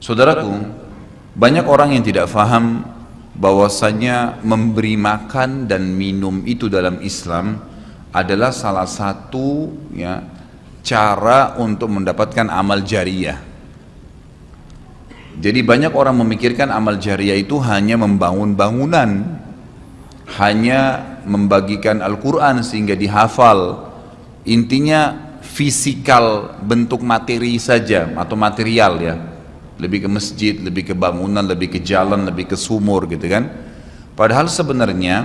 Saudaraku, banyak orang yang tidak faham bahwasanya memberi makan dan minum itu dalam Islam adalah salah satu cara untuk mendapatkan amal jariyah. Jadi banyak orang memikirkan amal jariyah itu hanya membangun bangunan, hanya membagikan Al-Quran sehingga dihafal. Intinya fisikal, bentuk materi saja atau material ya. Lebih ke masjid, lebih ke bangunan, lebih ke jalan, lebih ke sumur gitu kan. Padahal sebenarnya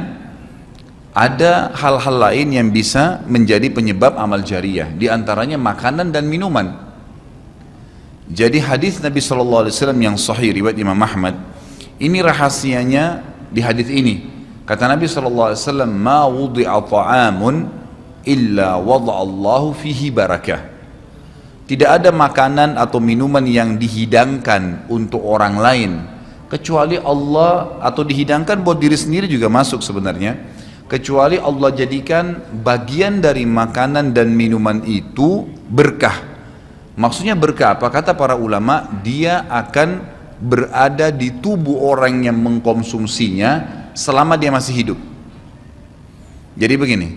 ada hal-hal lain yang bisa menjadi penyebab amal jariyah, di antaranya makanan dan minuman. Jadi hadis Nabi SAW yang sahih riwayat Imam Ahmad, ini rahasianya di hadis ini. Kata Nabi SAW, ma wudi'a ta'amun illa wada'allahu fihi barakah. Tidak ada makanan atau minuman yang dihidangkan untuk orang lain kecuali Allah, atau dihidangkan buat diri sendiri juga masuk sebenarnya, kecuali Allah jadikan bagian dari makanan dan minuman itu berkah. Maksudnya berkah apa? Kata para ulama, dia akan berada di tubuh orang yang mengkonsumsinya selama dia masih hidup. Jadi begini,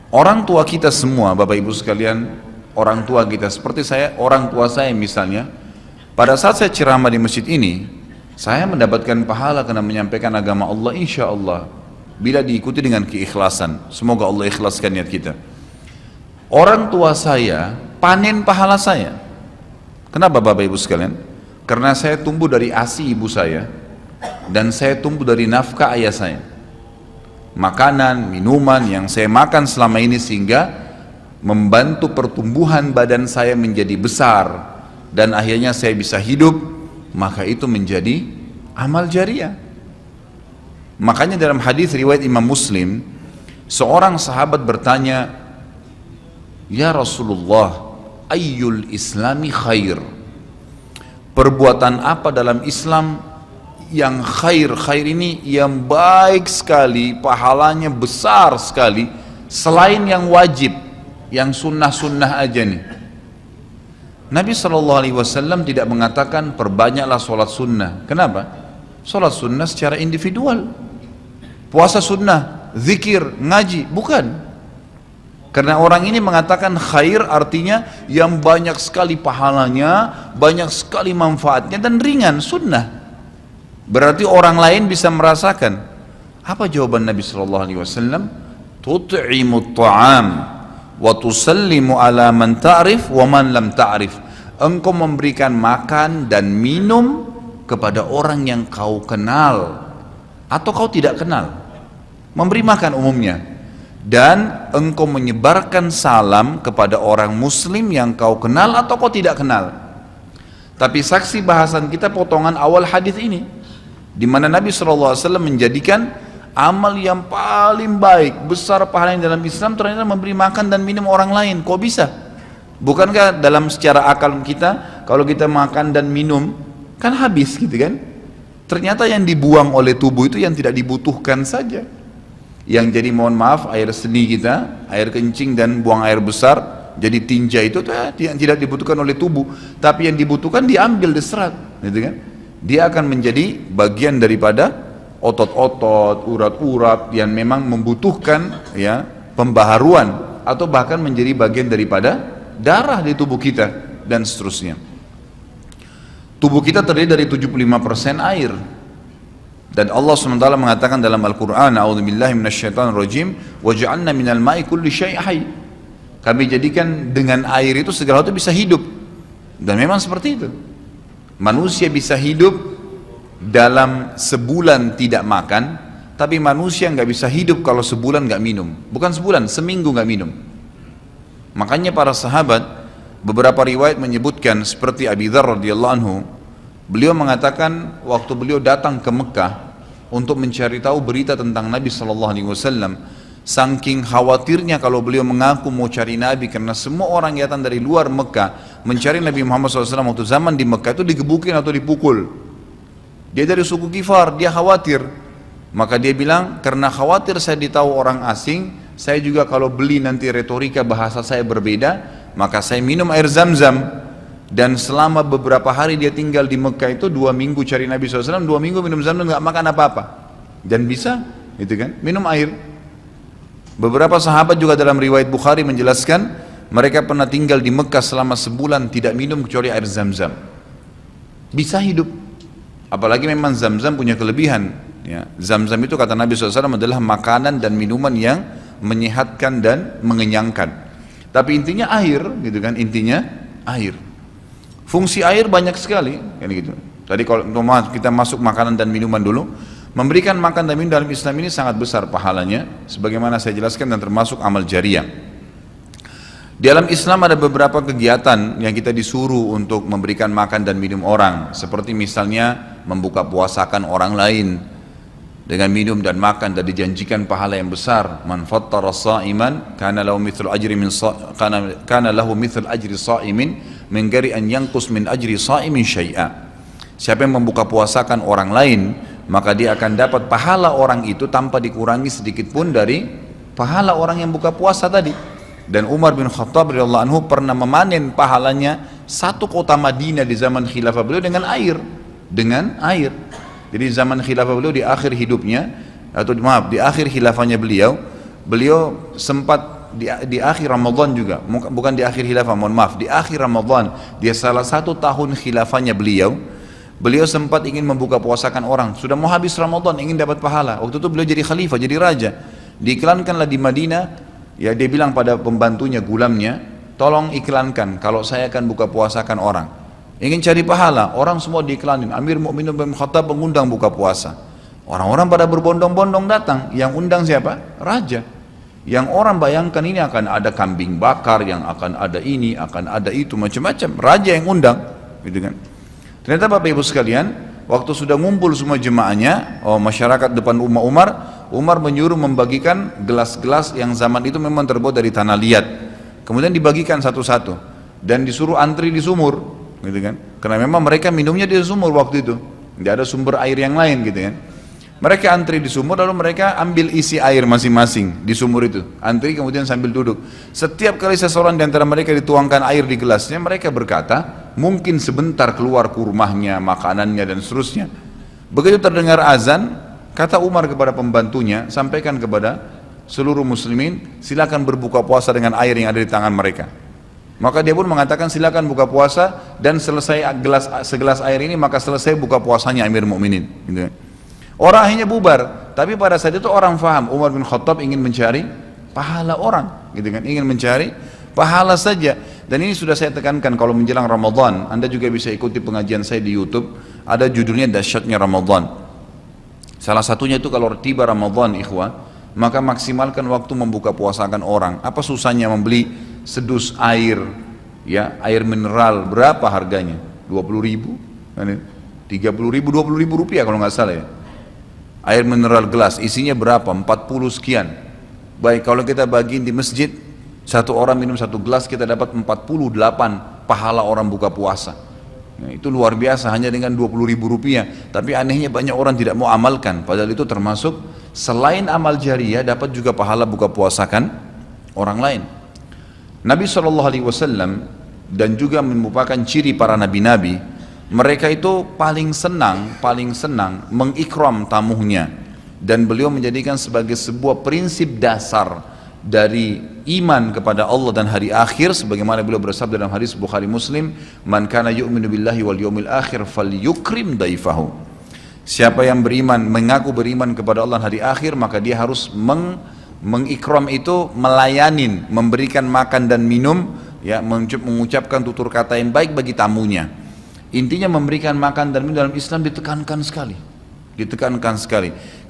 orang tua kita semua, Bapak Ibu sekalian, orang tua kita, seperti saya, orang tua saya misalnya, pada saat saya ceramah di masjid ini, saya mendapatkan pahala karena menyampaikan agama Allah, insya Allah, bila diikuti dengan keikhlasan. Semoga Allah ikhlaskan niat kita. Orang tua saya panen pahala saya. Kenapa Bapak Ibu sekalian? Karena saya tumbuh dari ASI ibu saya, dan saya tumbuh dari nafkah ayah saya. Makanan, minuman yang saya makan selama ini sehingga membantu pertumbuhan badan saya menjadi besar dan akhirnya saya bisa hidup, maka itu menjadi amal jariyah. Makanya dalam hadis riwayat Imam Muslim, seorang sahabat bertanya, ya Rasulullah, ayyul islami khair? Perbuatan apa dalam Islam yang khair? Khair ini yang baik sekali, pahalanya besar sekali, selain yang wajib, yang sunnah-sunnah aja nih. Nabi SAW tidak mengatakan perbanyaklah sholat sunnah. Kenapa? Sholat sunnah secara individual, puasa sunnah, zikir, ngaji, bukan. Karena orang ini mengatakan khair artinya yang banyak sekali pahalanya, banyak sekali manfaatnya dan ringan, sunnah. Berarti orang lain bisa merasakan. Apa jawaban Nabi SAW? Tut'imut ta'am wa tusallimu ala man ta'rif wa man lam ta'rif. Engkau memberikan makan dan minum kepada orang yang kau kenal atau kau tidak kenal. Memberi makan umumnya. Dan engkau menyebarkan salam kepada orang muslim yang kau kenal atau kau tidak kenal. Tapi saksi bahasan kita potongan awal hadis ini, di mana Nabi SAW menjadikan amal yang paling baik, besar pahalanya dalam Islam ternyata memberi makan dan minum orang lain. Kok bisa? Bukankah dalam secara akal kita, kalau kita makan dan minum kan habis gitu kan? Ternyata yang dibuang oleh tubuh itu yang tidak dibutuhkan saja. Yang jadi mohon maaf air seni kita, air kencing dan buang air besar, jadi tinja itu yang tidak dibutuhkan oleh tubuh, tapi yang dibutuhkan diambil, diserap, gitu kan? Dia akan menjadi bagian daripada otot-otot, urat-urat yang memang membutuhkan pembaharuan, atau bahkan menjadi bagian daripada darah di tubuh kita dan seterusnya. Tubuh kita terdiri dari 75% air. Dan Allah SWT mengatakan dalam Al-Quran, a'udzubillahi minasyaitonirrajim, waja'alna minal ma'i kulli syai' hayy. Kami jadikan dengan air itu segala sesuatu bisa hidup. Dan memang seperti itu. Manusia bisa hidup dalam sebulan tidak makan, tapi manusia nggak bisa hidup kalau sebulan nggak minum. Bukan sebulan, seminggu nggak minum. Makanya para sahabat, beberapa riwayat menyebutkan seperti Abi Dzar radhiyallahu anhu, beliau mengatakan waktu beliau datang ke Mekah untuk mencari tahu berita tentang Nabi SAW, saking khawatirnya kalau beliau mengaku mau cari Nabi, karena semua orang yang datang dari luar Mekah mencari Nabi Muhammad SAW waktu zaman di Mekah itu digebukin atau dipukul. Dia dari suku Kifar, dia khawatir. Maka dia bilang, karena khawatir saya ditahu orang asing, saya juga kalau beli nanti retorika bahasa saya berbeda, maka saya minum air Zam-Zam. Dan selama beberapa hari dia tinggal di Mekah itu 2 minggu cari Nabi SAW, 2 minggu minum Zamzam nggak makan apa-apa. Dan bisa, gitu kan, minum air. Beberapa sahabat juga dalam riwayat Bukhari menjelaskan, mereka pernah tinggal di Mekah selama sebulan tidak minum kecuali air Zamzam. Bisa hidup. Apalagi memang Zamzam punya kelebihan. Ya. Zamzam itu kata Nabi SAW adalah makanan dan minuman yang menyehatkan dan mengenyangkan. Tapi intinya air, gitu kan, intinya air. Fungsi air banyak sekali, kan gitu. Tadi kalau kita masuk makanan dan minuman dulu, memberikan makan dan minum dalam Islam ini sangat besar pahalanya, sebagaimana saya jelaskan dan termasuk amal jariah. Di dalam Islam ada beberapa kegiatan yang kita disuruh untuk memberikan makan dan minum orang, seperti misalnya membuka puasakan orang lain dengan minum dan makan, dan dijanjikan pahala yang besar. Man fattara sha'iman kana lahu mithlu ajri sha'imin min ghairi an yanqus min ajri sha'imin syai'a. Siapa yang membuka puasakan orang lain, maka dia akan dapat pahala orang itu tanpa dikurangi sedikit pun dari pahala orang yang buka puasa tadi. Dan Umar bin Khattab radhiyallahu anhu pernah memanen pahalanya satu kota Madinah di zaman khilafah beliau dengan air. Jadi zaman khilafah beliau di akhir hidupnya, atau maaf, di akhir khilafahnya beliau sempat di akhir Ramadan juga, bukan di akhir khilafah, mohon maaf, di akhir Ramadan, dia salah satu tahun khilafahnya beliau sempat ingin membuka puasakan orang, sudah mau habis Ramadan, ingin dapat pahala. Waktu itu beliau jadi khalifah, jadi raja, diiklankanlah di Madinah. Ya, dia bilang pada pembantunya, gulamnya, tolong iklankan kalau saya akan buka puasakan orang, ingin cari pahala. Orang semua diiklanin, Amir Mu'minin bin Khattab mengundang buka puasa. Orang-orang pada berbondong-bondong datang. Yang undang siapa? Raja. Yang orang bayangkan ini akan ada kambing bakar, yang akan ada ini, akan ada itu, macam-macam. Raja yang undang, gitu kan. Ternyata Bapak Ibu sekalian, waktu sudah ngumpul semua jemaahnya, masyarakat depan rumah Umar menyuruh membagikan gelas-gelas yang zaman itu memang terbuat dari tanah liat. Kemudian dibagikan satu-satu dan disuruh antri di sumur, gitu kan. Karena memang mereka minumnya di sumur waktu itu, tidak ada sumber air yang lain, gitu kan. Mereka antri di sumur, lalu mereka ambil isi air masing-masing di sumur itu, antri kemudian sambil duduk. Setiap kali seseorang di antara mereka dituangkan air di gelasnya, mereka berkata, mungkin sebentar keluar kurmahnya, makanannya dan seterusnya. Begitu terdengar azan, kata Umar kepada pembantunya, sampaikan kepada seluruh muslimin, silakan berbuka puasa dengan air yang ada di tangan mereka. Maka dia pun mengatakan, silakan buka puasa, dan selesai segelas air ini, maka selesai buka puasanya Amir Mu'minin, gitu. Orang akhirnya bubar, tapi pada saat itu orang faham Umar bin Khattab ingin mencari pahala orang, gitu kan, ingin mencari pahala saja. Dan ini sudah saya tekankan, kalau menjelang Ramadan, Anda juga bisa ikuti pengajian saya di YouTube, ada judulnya Dahsyatnya Ramadan. Salah satunya itu kalau tiba Ramadan, ikhwah, maka maksimalkan waktu membuka puasakan orang. Apa susahnya membeli sedus air, ya, air mineral, berapa harganya? 20.000, 30.000, 20.000 rupiah kalau nggak salah ya. Air mineral gelas, isinya berapa? 40 sekian. Baik, kalau kita bagiin di masjid, satu orang minum satu gelas, kita dapat 48 pahala orang buka puasa. Nah, itu luar biasa, hanya dengan 20.000 rupiah. Tapi anehnya banyak orang tidak mau amalkan, padahal itu termasuk selain amal jariah, dapat juga pahala buka puasakan orang lain. Nabi SAW dan juga merupakan ciri para nabi-nabi, mereka itu paling senang mengikram tamunya, dan beliau menjadikan sebagai sebuah prinsip dasar dari iman kepada Allah dan hari akhir, sebagaimana beliau bersabda dalam hadis Bukhari Muslim, man kana yu'minu billahi wal yawmil akhir falyukrim daifahu. Siapa yang beriman, mengaku beriman kepada Allah dan hari akhir, maka dia harus mengikram itu, melayanin, memberikan makan dan minum, ya, mengucapkan tutur kata yang baik bagi tamunya. Intinya memberikan makan dan minum dalam Islam ditekankan sekali,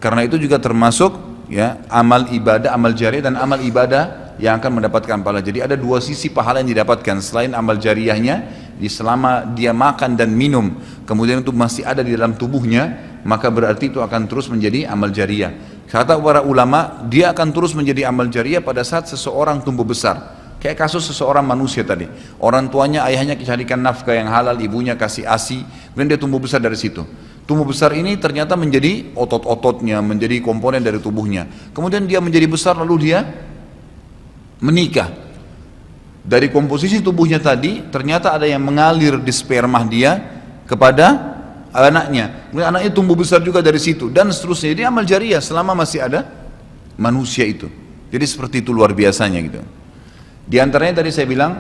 karena itu juga termasuk, ya, amal ibadah, amal jariah dan amal ibadah yang akan mendapatkan pahala. Jadi ada dua sisi pahala yang didapatkan selain amal jariahnya, selama dia makan dan minum kemudian itu masih ada di dalam tubuhnya, maka berarti itu akan terus menjadi amal jariah. Kata para ulama, dia akan terus menjadi amal jariah pada saat seseorang tumbuh besar. Kayak kasus seseorang manusia tadi, orang tuanya, ayahnya carikan nafkah yang halal, ibunya kasih ASI, kemudian dia tumbuh besar dari situ. Tumbuh besar ini ternyata menjadi otot-ototnya, menjadi komponen dari tubuhnya. Kemudian dia menjadi besar, lalu dia menikah. Dari komposisi tubuhnya tadi, ternyata ada yang mengalir di sperma dia kepada anaknya. Kemudian anaknya tumbuh besar juga dari situ, dan seterusnya. Jadi amal jariah selama masih ada manusia itu. Jadi seperti itu luar biasanya gitu. Di antaranya tadi saya bilang,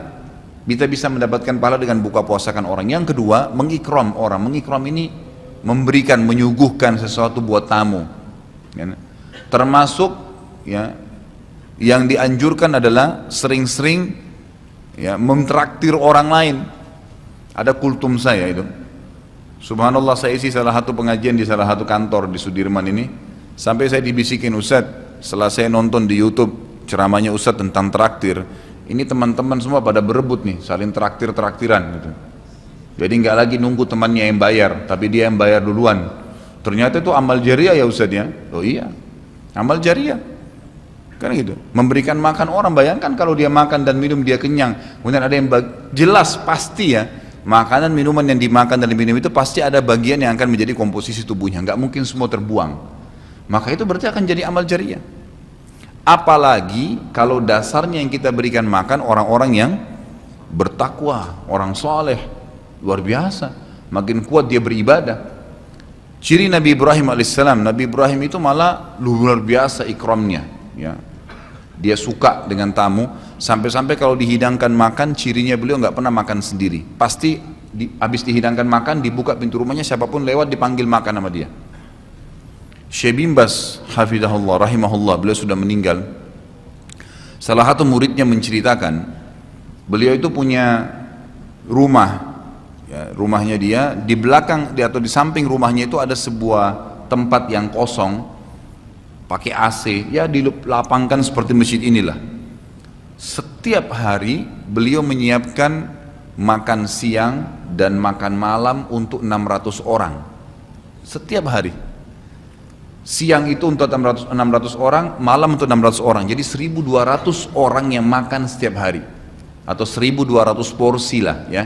kita bisa mendapatkan pahala dengan buka puasakan orang. Yang kedua, mengikram orang. Mengikram ini memberikan, menyuguhkan sesuatu buat tamu. Ya. Termasuk ya, yang dianjurkan adalah sering-sering ya, mentraktir orang lain. Ada kultum saya itu, subhanallah, saya isi salah satu pengajian di salah satu kantor di Sudirman ini, sampai saya dibisikin, Ustadz, setelah saya nonton di YouTube ceramahnya Ustadz tentang traktir, ini teman-teman semua pada berebut nih, saling traktir-traktiran gitu. Jadi nggak lagi nunggu temannya yang bayar, tapi dia yang bayar duluan. Ternyata itu amal jariah ya Ustadz ya. Oh iya, amal jariah kan gitu, memberikan makan orang. Bayangkan kalau dia makan dan minum dia kenyang, kemudian ada yang jelas pasti ya, makanan minuman yang dimakan dan diminum itu pasti ada bagian yang akan menjadi komposisi tubuhnya, nggak mungkin semua terbuang, maka itu berarti akan jadi amal jariah. Apalagi kalau dasarnya yang kita berikan makan orang-orang yang bertakwa, orang soleh, luar biasa, makin kuat dia beribadah. Ciri Nabi Ibrahim alaihissalam, Nabi Ibrahim itu malah luar biasa ikramnya ya. Dia suka dengan tamu, sampai-sampai kalau dihidangkan makan, cirinya beliau nggak pernah makan sendiri. Pasti habis dihidangkan makan, dibuka pintu rumahnya, siapapun lewat dipanggil makan sama dia. Syekh bin Baz hafizahullah rahimahullah, beliau sudah meninggal. Salah satu muridnya menceritakan, beliau itu punya rumah ya, rumahnya dia di belakang atau di samping rumahnya itu ada sebuah tempat yang kosong, pakai AC, ya dilapangkan seperti masjid inilah. Setiap hari beliau menyiapkan makan siang dan makan malam untuk 600 orang. Setiap hari. Siang itu untuk 600 orang, malam untuk 600 orang. Jadi 1200 orang yang makan setiap hari. Atau 1200 porsi lah ya.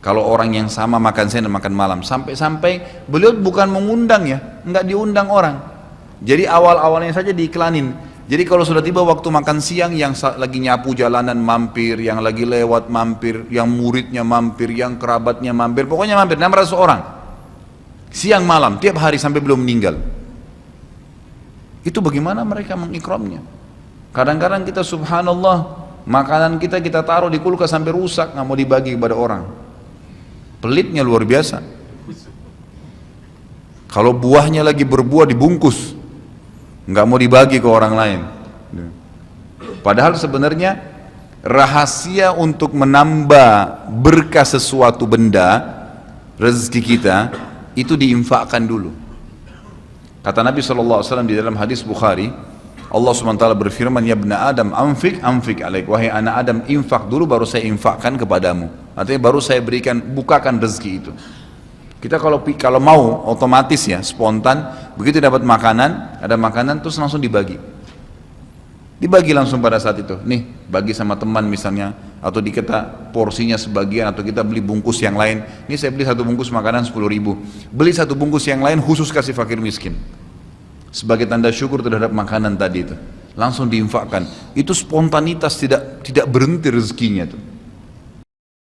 Kalau orang yang sama makan siang dan makan malam. Sampai-sampai beliau bukan mengundang ya, enggak diundang orang. Jadi awal-awalnya saja diiklanin. Jadi kalau sudah tiba waktu makan siang, yang lagi nyapu jalanan mampir, yang lagi lewat mampir, yang muridnya mampir, yang kerabatnya mampir, pokoknya mampir 600 orang. Siang malam, tiap hari sampai belum meninggal. Itu bagaimana mereka mengikramnya. Kadang-kadang kita subhanallah, makanan kita taruh di kulkas sampai rusak, nggak mau dibagi kepada orang. Pelitnya luar biasa. Kalau buahnya lagi berbuah dibungkus, nggak mau dibagi ke orang lain. Padahal sebenarnya rahasia untuk menambah berkah sesuatu benda, rezeki kita, itu diinfakkan dulu. Kata Nabi SAW di dalam hadis Bukhari, Allah SWT berfirman, ya ibna Adam, anfik alaik, wahai anak Adam, infak dulu baru saya infakkan kepadamu. Artinya baru saya berikan, bukakan rezeki itu. Kita kalau mau otomatis ya, spontan, begitu dapat makanan, ada makanan terus langsung dibagi. Dibagi langsung pada saat itu. Nih, bagi sama teman misalnya, atau kita porsinya sebagian, atau kita beli bungkus yang lain. Ini saya beli satu bungkus makanan 10.000. Beli satu bungkus yang lain khusus kasih fakir miskin. Sebagai tanda syukur terhadap makanan tadi itu. Langsung diinfakkan. Itu spontanitas, tidak berhenti rezekinya tuh.